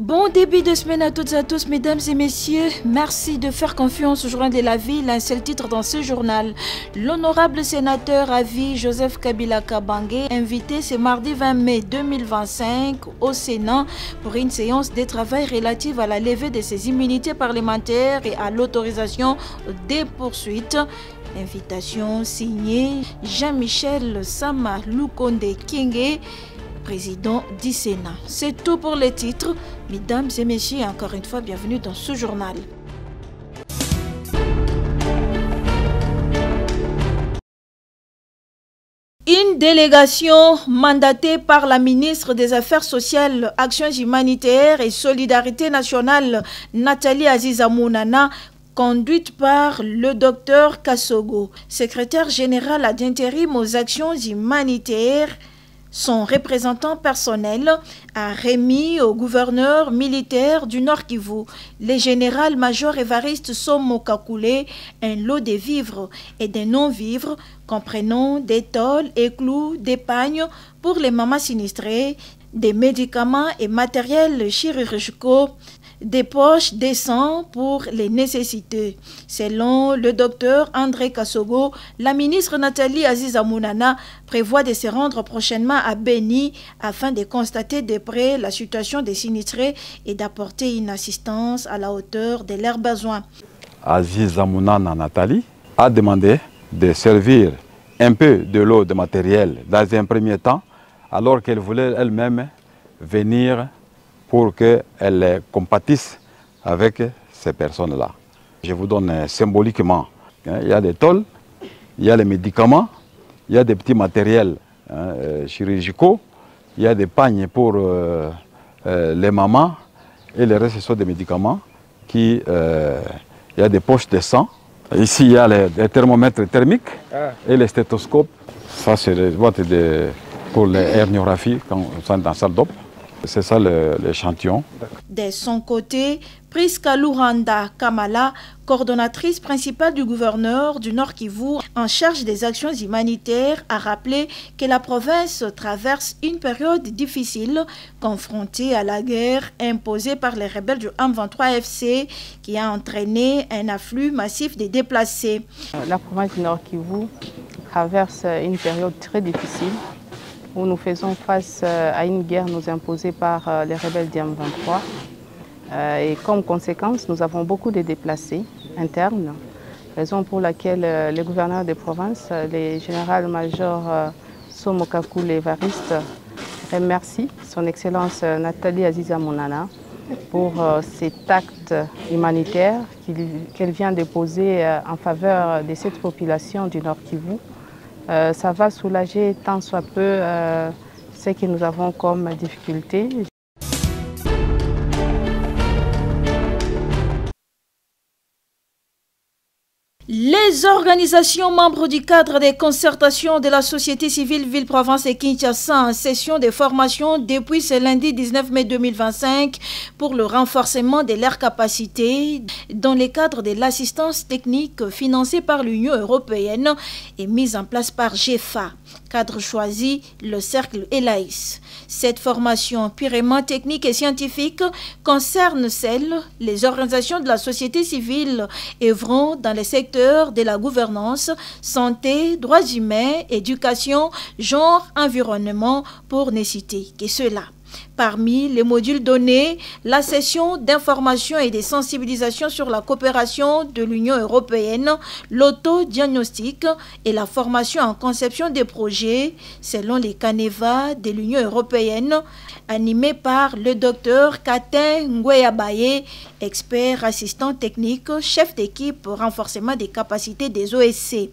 Bon début de semaine à toutes et à tous, mesdames et messieurs. Merci de faire confiance au Journal de la Ville. Un seul titre dans ce journal. L'honorable sénateur à vie Joseph Kabila Kabange, invité ce mardi 20 mai 2025 au Sénat pour une séance de travail relative à la levée de ses immunités parlementaires et à l'autorisation des poursuites. Invitation signée Jean-Michel Sama Lukonde Kinge, président du Sénat. C'est tout pour les titres. Mesdames et messieurs, encore une fois, bienvenue dans ce journal. Une délégation mandatée par la ministre des Affaires sociales, Actions humanitaires et Solidarité nationale, Nathalie Aziza Mounana, conduite par le docteur Kassogo, secrétaire général d'intérim aux actions humanitaires. Son représentant personnel a remis au gouverneur militaire du Nord Kivu, le général-major Évariste Somo Kakule, un lot de vivres et de non-vivres comprenant des tôles et clous d'épargne pour les mamans sinistrées, des médicaments et matériels chirurgicaux, des poches de sang pour les nécessités. Selon le docteur André Kassogo, la ministre Nathalie Aziza Mounana prévoit de se rendre prochainement à Beni afin de constater de près la situation des sinistrés et d'apporter une assistance à la hauteur de leurs besoins. Aziza Mounana Nathalie a demandé de servir un peu de l'eau de matériel dans un premier temps, alors qu'elle voulait elle-même venir pour qu'elle compatisse avec ces personnes-là. Je vous donne symboliquement, il y a des tôles, il y a les médicaments, il y a des petits matériels chirurgicaux, il y a des pagnes pour les mamans et le reste ce sont des médicaments il y a des poches de sang. Ici il y a les thermomètres thermiques et les stéthoscopes. Ça c'est les boîtes pour les herniographies quand on est dans la salle d'op. C'est ça l'échantillon. De son côté, Priska Louranda Kamala, coordonnatrice principale du gouverneur du Nord Kivu en charge des actions humanitaires, a rappelé que la province traverse une période difficile, confrontée à la guerre imposée par les rebelles du M23 FC qui a entraîné un afflux massif de déplacés. La province du Nord Kivu traverse une période très difficile, où nous faisons face à une guerre nous imposée par les rebelles du M23. Et comme conséquence, nous avons beaucoup de déplacés internes, raison pour laquelle le gouverneur des provinces, le général-major Somo Kakule Évariste, remercie son Excellence Nathalie Aziza Mounana pour cet acte humanitaire qu'elle vient de poser en faveur de cette population du Nord Kivu. Ça va soulager tant soit peu ce que nous avons comme difficulté. Les organisations membres du cadre des concertations de la société civile Ville-Province et Kinshasa en session de formation depuis ce lundi 19 mai 2025 pour le renforcement de leurs capacités dans le cadre de l'assistance technique financée par l'Union européenne et mise en place par GEFA. Cadre choisi, le cercle ELAIS. Cette formation purement technique et scientifique concerne les organisations de la société civile œuvrant dans les secteurs de la gouvernance, santé, droits humains, éducation, genre, environnement, pour ne citer que cela. Parmi les modules donnés, la session d'information et de sensibilisation sur la coopération de l'Union européenne, l'autodiagnostic et la formation en conception des projets selon les canevas de l'Union européenne, animé par le docteur Katin Ngweyabaye, expert assistant technique, chef d'équipe renforcement des capacités des OSC.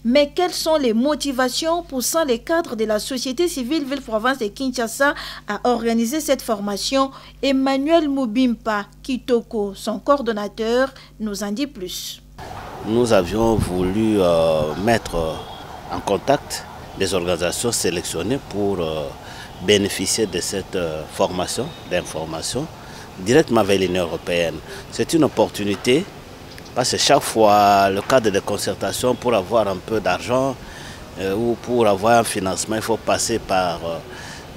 Mais quelles sont les motivations poussant les cadres de la société civile Ville-Province de Kinshasa à organiser cette formation? Emmanuel Moubimpa Kitoko, son coordonnateur, nous en dit plus. Nous avions voulu mettre en contact des organisations sélectionnées pour bénéficier de cette formation d'information directement avec l'Union européenne. C'est une opportunité. Parce que chaque fois, le cadre de concertation, pour avoir un peu d'argent ou pour avoir un financement, il faut passer par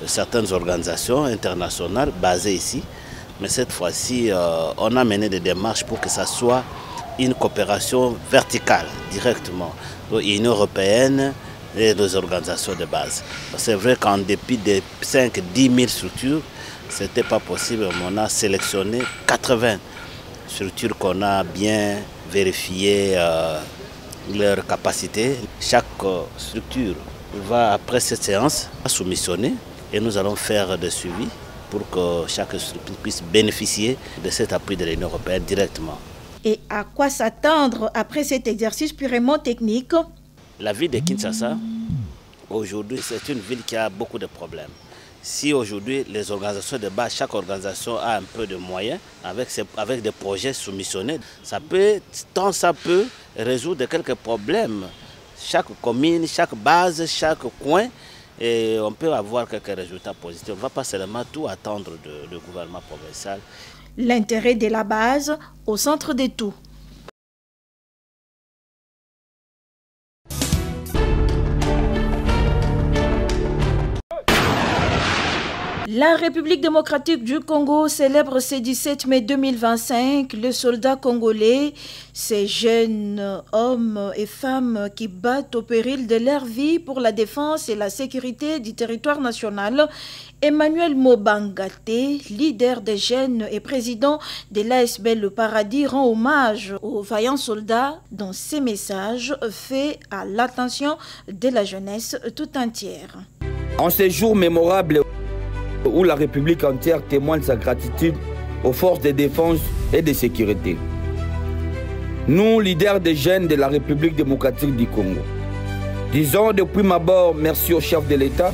certaines organisations internationales basées ici. Mais cette fois-ci, on a mené des démarches pour que ça soit une coopération verticale, directement. L'Union européenne et les organisations de base. C'est vrai qu'en dépit des 5-10 000 structures, ce n'était pas possible. On a sélectionné 80 structures qu'on a bien vérifiées leur capacité. Chaque structure va, après cette séance, soumissionner et nous allons faire des suivis pour que chaque structure puisse bénéficier de cet appui de l'Union européenne directement. Et à quoi s'attendre après cet exercice purement technique? La ville de Kinshasa, aujourd'hui, c'est une ville qui a beaucoup de problèmes. Si aujourd'hui, les organisations de base, chaque organisation a un peu de moyens, avec des projets soumissionnés, ça peut résoudre quelques problèmes. Chaque commune, chaque base, chaque coin, et on peut avoir quelques résultats positifs. On ne va pas seulement tout attendre du gouvernement provincial. L'intérêt de la base au centre de tout. La République démocratique du Congo célèbre ce 17 mai 2025 le soldat congolais, ces jeunes hommes et femmes qui battent au péril de leur vie pour la défense et la sécurité du territoire national. Emmanuel Mobangate, leader des jeunes et président de l'ASB Le Paradis, rend hommage aux vaillants soldats dans ses messages faits à l'attention de la jeunesse tout entière. En ces jours mémorables où la République entière témoigne sa gratitude aux forces de défense et de sécurité, nous, leaders des jeunes de la République démocratique du Congo, disons depuis ma bord merci au chef de l'État,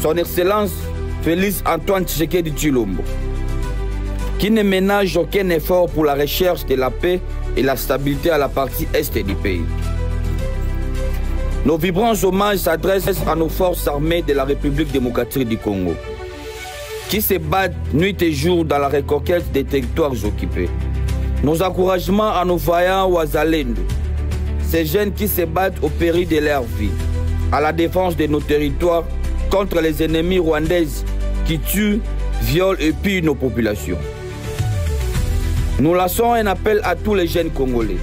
son Excellence Félix Antoine Tshisekedi Tshilombo, qui ne ménage aucun effort pour la recherche de la paix et la stabilité à la partie est du pays. Nos vibrants hommages s'adressent à nos forces armées de la République démocratique du Congo, qui se battent nuit et jour dans la reconquête des territoires occupés. Nos encouragements à nos vaillants Ouazalendo, ces jeunes qui se battent au péril de leur vie, à la défense de nos territoires contre les ennemis rwandaises qui tuent, violent et pillent nos populations. Nous lançons un appel à tous les jeunes Congolais,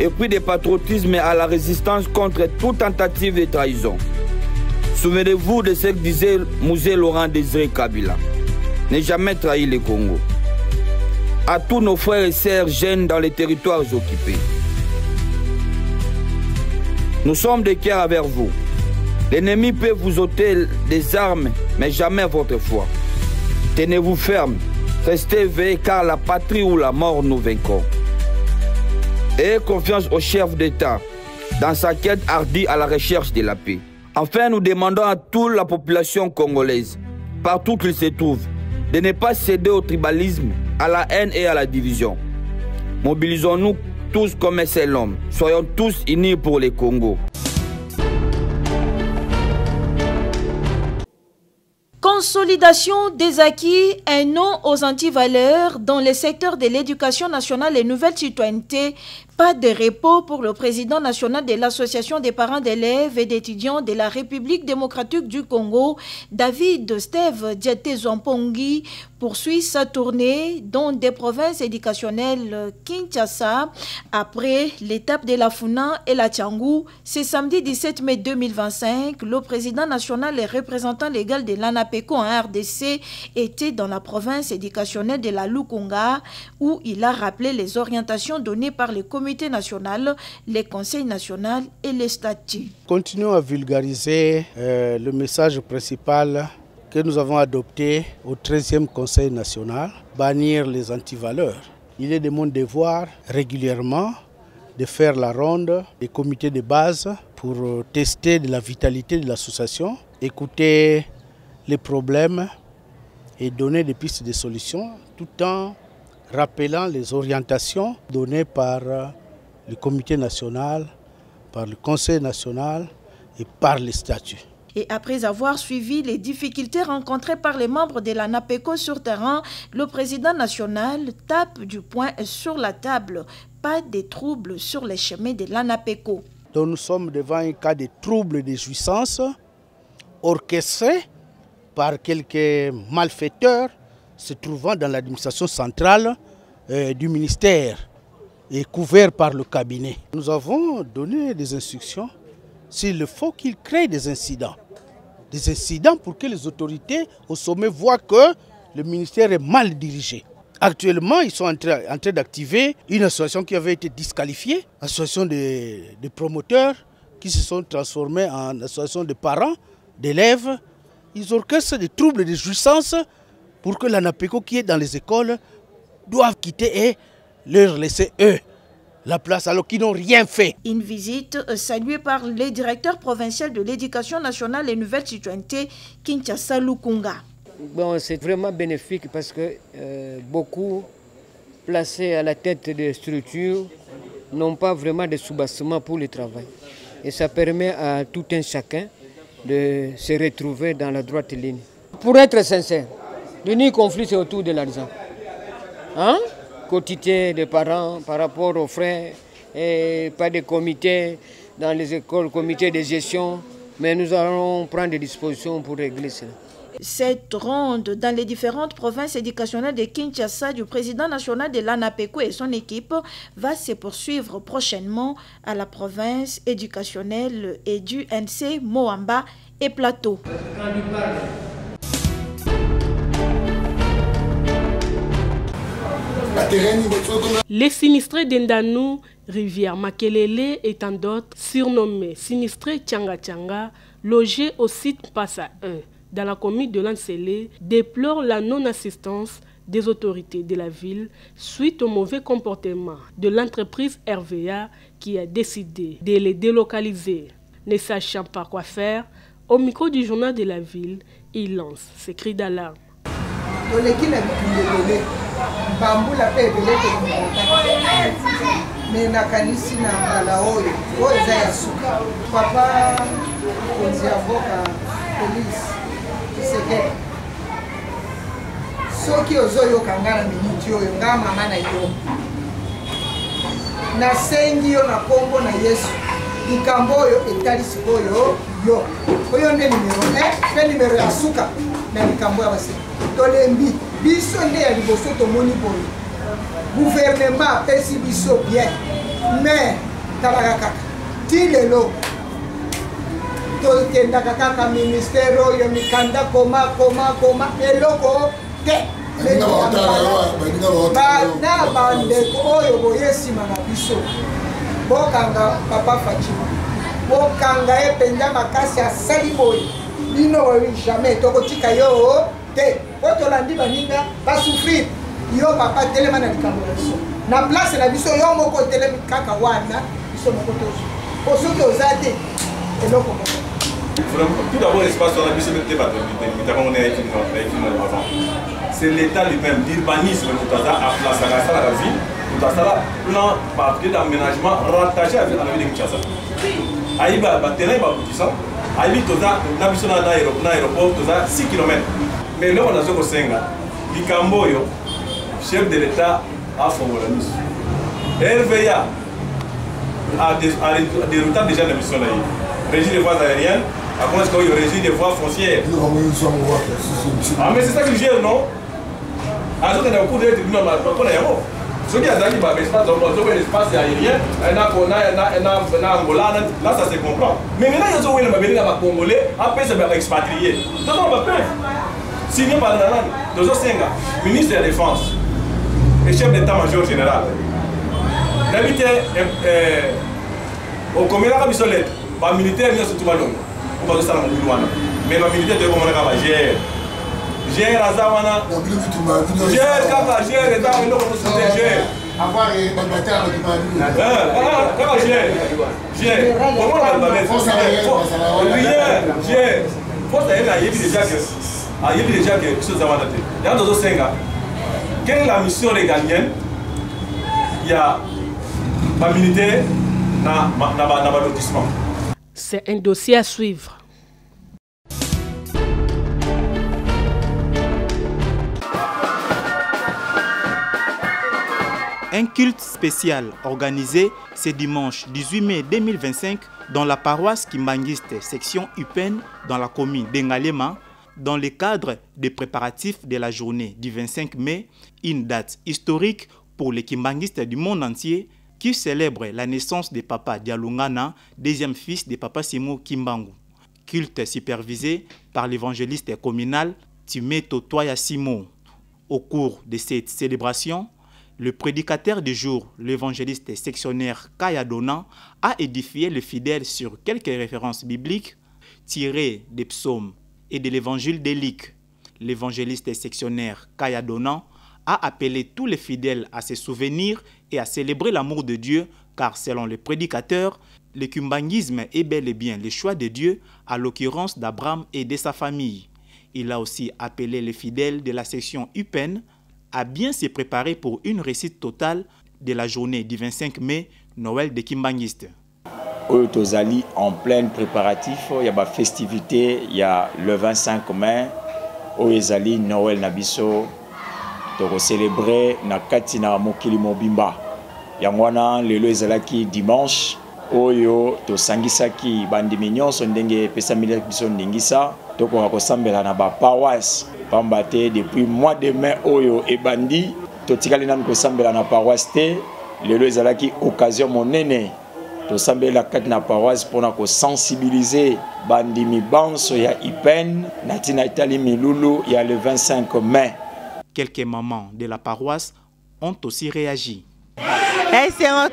épris de patriotisme et à la résistance contre toute tentative de trahison. Souvenez-vous de ce que disait Mouzé Laurent Désiré Kabila: ne jamais trahir le Congo. À tous nos frères et sœurs jeunes dans les territoires occupés, nous sommes de cœur avec vous. L'ennemi peut vous ôter des armes, mais jamais votre foi. Tenez-vous ferme, restez éveillés, car la patrie ou la mort nous vaincront. Ayez confiance au chef d'État dans sa quête hardie à la recherche de la paix. Enfin, nous demandons à toute la population congolaise, partout qu'il se trouve, de ne pas céder au tribalisme, à la haine et à la division. Mobilisons-nous tous comme un seul homme. Soyons tous unis pour le Congo. Consolidation des acquis, un non aux antivaleurs dans les secteurs de l'éducation nationale et nouvelle citoyenneté. Pas de repos pour le président national de l'Association des parents d'élèves et d'étudiants de la République démocratique du Congo, David Steve Diaté Zompongi, poursuit sa tournée dans des provinces éducationnelles Kinshasa après l'étape de la Funa et la Tchangou. C'est samedi 17 mai 2025, le président national et représentant légal de l'ANAPECO en RDC était dans la province éducationnelle de la Lukunga où il a rappelé les orientations données par le comité national, les conseils nationaux et les statuts. Continuons à vulgariser le message principal que nous avons adopté au 13e Conseil national, bannir les antivaleurs. Il est de mon devoir régulièrement de faire la ronde des comités de base pour tester de la vitalité de l'association, écouter les problèmes et donner des pistes de solutions tout en rappelant les orientations données par le comité national, par le conseil national et par les statuts. Et après avoir suivi les difficultés rencontrées par les membres de l'ANAPECO sur terrain, le président national tape du poing sur la table. Pas de troubles sur les chemins de l'ANAPECO. Donc nous sommes devant un cas de troubles de jouissance orchestrés par quelques malfaiteurs se trouvant dans l'administration centrale du ministère et couvert par le cabinet. Nous avons donné des instructions s'il faut qu'ils créent des incidents. Des incidents pour que les autorités au sommet voient que le ministère est mal dirigé. Actuellement, ils sont en train d'activer une association qui avait été disqualifiée, association de promoteurs qui se sont transformés en association de parents, d'élèves. Ils orchestrent des troubles de jouissance pour que l'ANAPECO qui est dans les écoles doivent quitter et leur laisser eux la place alors qu'ils n'ont rien fait. Une visite saluée par le directeur provincial de l'éducation nationale et nouvelle citoyenneté, Kinshasa Lukunga. Bon, c'est vraiment bénéfique parce que beaucoup placés à la tête des structures n'ont pas vraiment de soubassement pour le travail. Et ça permet à tout un chacun de se retrouver dans la droite ligne. Pour être sincère, l'unique conflit c'est autour de l'argent. Hein? Quotidien des parents par rapport aux frais, et pas de comités dans les écoles, comité de gestion, mais nous allons prendre des dispositions pour régler cela. Cette ronde dans les différentes provinces éducationnelles de Kinshasa du président national de l'ANAPECO et son équipe va se poursuivre prochainement à la province éducationnelle et du NC Moamba et Plateau. Les sinistrés d'Endanou, Rivière Makelele et tant d'autres, surnommés sinistrés Tchanga Tchanga, logés au site Passa 1 dans la commune de Lansele, déplorent la non-assistance des autorités de la ville suite au mauvais comportement de l'entreprise RVA qui a décidé de les délocaliser. Ne sachant pas quoi faire, au micro du journal de la ville, il lance ses cris d'alarme. Soki ozoyo kangana miniti oyo nga mama na yo na sengi yo na kombo na Yesu likambo oyo etali sikoyo yo oyo nde numero 1 pe numero ya suka na likambo ya base tolembi biso nde ya liboso tomoni boyo gouvernement apesi biso bien mais talaka kaka ti lelo tokendaka kaka ministère oyo mikanda koma eloko te na bandeko oyo boye nsima na biso bokanga papa Fatima bokanga ye mpenza makasi asali boye bino oyo jamais tokotika yo te po tolandi baninga basouffrir yo papa telema na likambo na biso na place na biso yo moko telemi kaka wana biso moko tozo po soki oza te eloko moko. Tout d'abord, l'espace sur la bise de c'est l'État lui-même, l'urbanisme, tout ça, à place à la ville, tout ça, plan papier d'aménagement rattaché à la ville de Kinshasa. Aïba, terrain, tout ça, Aïbi, tout ça, la mission dans l'aéroport, tout ça, 6 km. Mais là, on a ce que c'est, Likamboyo, chef de l'État, a formé la mission. RVA a des retards déjà de la mission là. Régie des voies aériennes, à comment est-ce qu'il y a régie des voies foncières. Ah mais c'est ça qu'il gère, non? Ah, ça, il y a beaucoup de tribunaux, ceux qui ont l'espace aérien, un Angola, là ça se comprend. Mais maintenant, il y a des Congolais, après ça va expatrier. Donc on va peur. Signé par le ministre de la Défense et chef d'état-major général. D'habitude, au communal, il y a des militaires, il y a des militaires, mais les militaires de Komona gère. Gère Azawana. Gère Kaka, gère les armes, gère. Avoir les mandataires de gère. Comment on va mettre gère. Force aérienne, il y a déjà que ce Zawana. Il y a d'autres 5 ans. Quelle est la mission régalienne? Il y a les militaires dans le lotissement. C'est un dossier à suivre. Un culte spécial organisé ce dimanche 18 mai 2025 dans la paroisse Kimbangiste, section Upen, dans la commune d'Engalema, dans le cadre des préparatifs de la journée du 25 mai, une date historique pour les kimbanguistes du monde entier qui célèbrent la naissance de Papa Dialungana, deuxième fils de Papa Simo Kimbangu. Culte supervisé par l'évangéliste communal Timeto Toya Simo. Au cours de cette célébration, le prédicateur du jour, l'évangéliste sectionnaire Kaya Dona, a édifié les fidèles sur quelques références bibliques tirées des psaumes et de l'évangile de Luc. L'évangéliste sectionnaire Kaya Dona a appelé tous les fidèles à se souvenir et à célébrer l'amour de Dieu, car selon le prédicateur, le kimbanguisme est bel et bien le choix de Dieu, à l'occurrence d'Abraham et de sa famille. Il a aussi appelé les fidèles de la section UPEN à bien se préparer pour une réussite totale de la journée du 25 mai, Noël des kimbanguistes. Au Tozali, en plein préparatif, il y a des festivités, il y a le 25 mai, au Ezali, Noël Nabiso, pour célébrer na katina mokili mobimba. Yangwana lelo ezalaki dimanche oyo to sangisaki bandimi nyonso ndenge pesa mila biso ndingisa tokoka kosambela na ba paroisse pambate depuis mois de mai oyo ebandi totikali nanu kosambela na paroisse te lelo ezalaki occasion monene to sambela kati na paroisse pona ko sensibiliser bandimi banso ya IPEN natina itali milulu ya le 25 mai. Quelques mamans de la paroisse ont aussi réagi. C'est un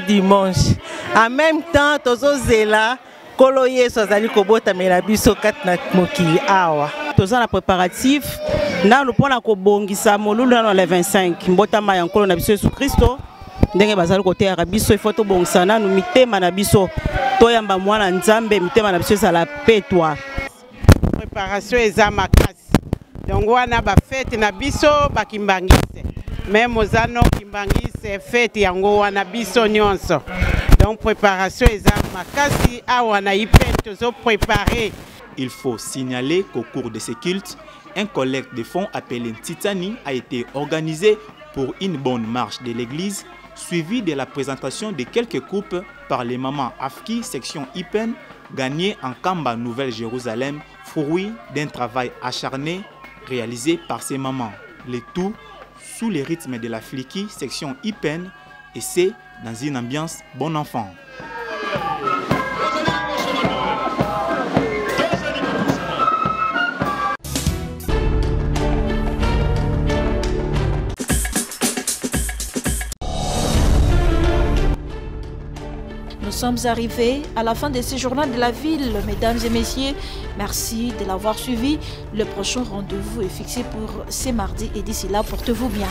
dimanche. En même temps, tozo zela koloye sozali kobota melabiso katna mokili awa. Tozo na préparatif na lupona ko bongisa molulu na le 25 mbota maya nkolo na biso Yesu Kristo ndenge bazali kote ya biso ifoto bongisa na mitema na biso toyamba mwana nzambe mitema na biso sala petwa. Préparation eza makasi. Donc wana ba fête na biso bakimbangise. Même ozano kimbangise fête yango wana biso nyonso. Donc préparation eza makasi awana IPEN tozo préparer. Il faut signaler qu'au cours de ces cultes, un collecte de fonds appelé Titani a été organisé pour une bonne marche de l'église, suivi de la présentation de quelques coupes par les mamans Afki section IPEN gagnées en Kamba Nouvelle-Jérusalem, fruit d'un travail acharné réalisé par ces mamans. Le tout sous le rythme de la Fliki section IPEN et c'est dans une ambiance bon enfant. Nous sommes arrivés à la fin de ce journal de la ville. Mesdames et messieurs, merci de l'avoir suivi. Le prochain rendez-vous est fixé pour ce mardi et d'ici là, portez-vous bien.